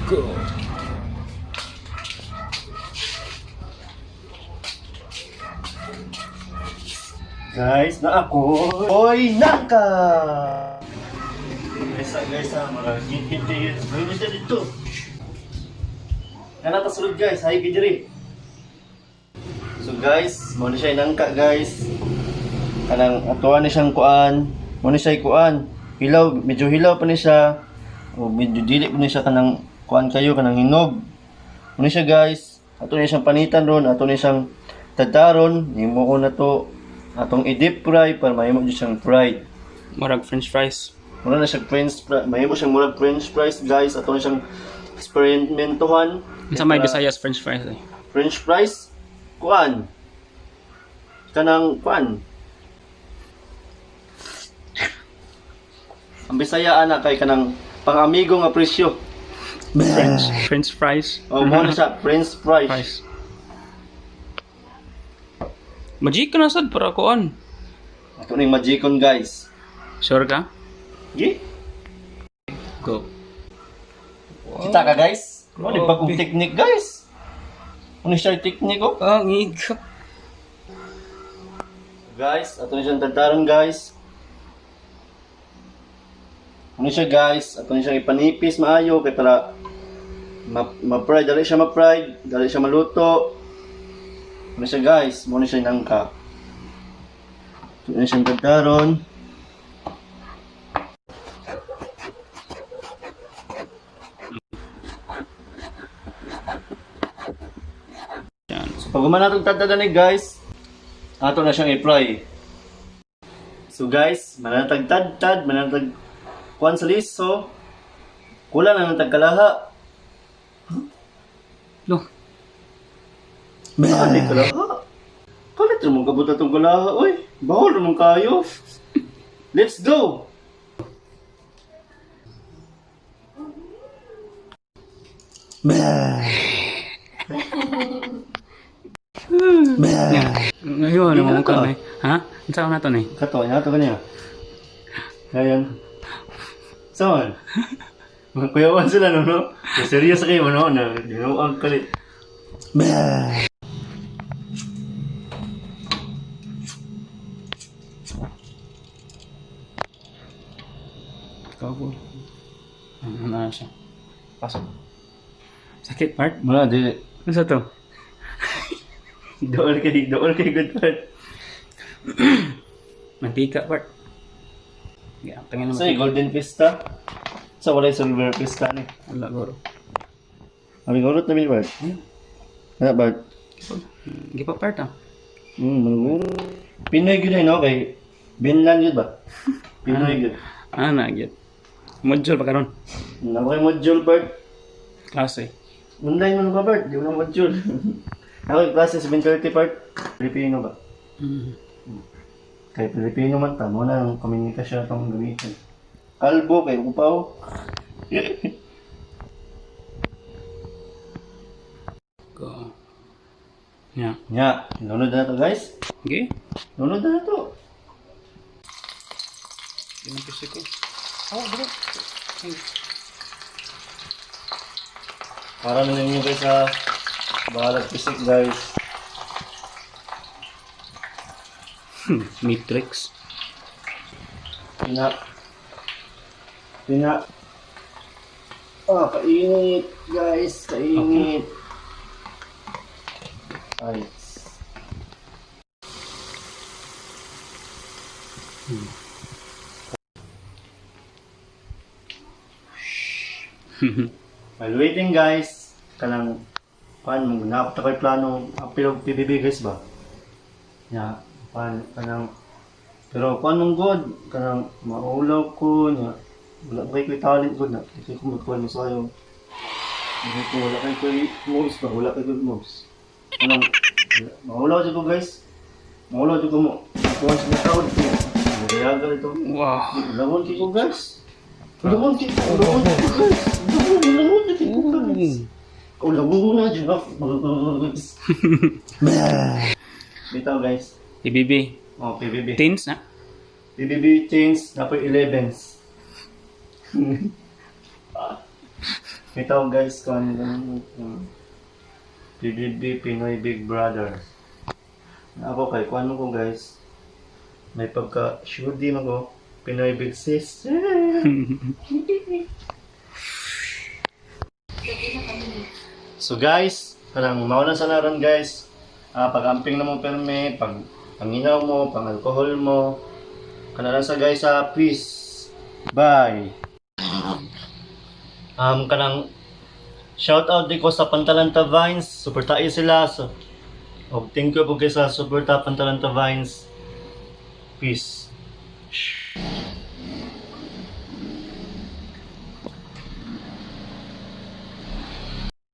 Go. Guys, na ako. Oy, nangka! Guys, mga gintindi. Gawin nyo dito. Kana pasulod guys, hay kidiri. So guys, mo na siya nangka guys. Kanang atuan ni siyang kuan. Mo na siya kuan. Hilaw, medyo hilaw pa ni siya. O medyo dili pa ni siya kanang kuan kayo, kanang hinog. Mo na siya guys. Ato ni siyang panitan ron, ato ni siyang tataron. Himo ko na to atong i-deep fry para mahimo jud siyang fried. Murag french fries. Muna na siyang french fries. Mahimo siyang murag french fries guys. Ato na siyang experimentohan. Sa may Visayas french fries eh. French fries kuan. Kanang kuan. Ang Bisaya ana kay kanang pang-amigo nga presyo. French fries. O mo na siya french fries. Fries. Magic ka na sad para kuan. Ato ning magicon guys. Sure ka? Gi? Go. Kita ka guys? Ano di Grabe. bagong technique guys? Ano siya technique ko? Ang igap. Guys, ato na siyang tataron guys. Ano siya guys? Ato na siyang ipanipis maayo kay para ma-fry, dali siya ma-fry, dali siya maluto. Ano siya guys? Muna siya nangka. Ito na siyang tataron. Yan. So pag natin tatadan guys, ato na siyang i-fry. So guys, manatag tad-tad, manatag kuan sa liso. Kulang na natag kalaha. Lo. Ano kalaha? Kalit naman kabut atong kalaha, oy. Bawal naman kayo. Let's go! Ngayon naman ka na. Ha? Unsa na to ni? Kato, yan ito kanya. Ayan. Saan? Magkuyawan sila, no? Serious kayo, no? Na, dinuang kalit. Kapo. Ano na siya? Pasok. Sakit part? Mga, di. Ano to? Dool kay good part. Mantika part. Yeah, tangin naman. Say, golden pista. Sa wala yung silver pista ni. Wala goro. Abi gulot na bin part. Ano part? Gipa part ah. Manuguro. Pinoy gud no kay Binlan gud ba? Pinoy gud. Ah, nagyat. Module pa karon. Nakay module part. Klase. Online man ba part? Di mo na module. Ako yung klase 730 part. Filipino ba? Kay Pilipino man ta, mo na ang komunikasyon itong gamitin. Kalbo kay upaw. Go. Yeah. Nya, lunod na to guys. Okay. Lunod na to. Pinapisi ko. Oh, bro. Para na ninyo guys sa bahalag pisik guys. Matrix. Pina. Kainit guys, kainit. Ay. While waiting guys, kanang paano muna ako ko'y plano apil PBB guys ba? Ya, kanang pero paano good kanang maulaw ko nya wala kay talent ko na kasi ko magkuhan mo sayo. Wala kay moves ba? Wala kay good moves. Kanang maulaw jud ko guys. Maulaw jud ko mo. Kuhan sa tawod ko. Magayagal ito. Wow. Lawon ko guys. Lawon ko guys. Lawon guys. Oh, labo na dyan guys. Bitaw guys. PBB. Oh, PBB. Teens na? PBB chains, dapat 11s. May tawag guys kung ano PBB Pinoy Big Brother. Ako kay kung ano ko guys. May pagka sure di mo ko Pinoy Big Sis. So guys, kanang mauna sa naron guys. Pag-amping na mo perme, pag panginaw mo, pang-alcohol mo. Kanala sa guys peace. Bye. Kanang shout out di ko sa Pantalanta Vines. Super tayo sila. So, thank you po guys sa Super Pantalanta Vines. Peace.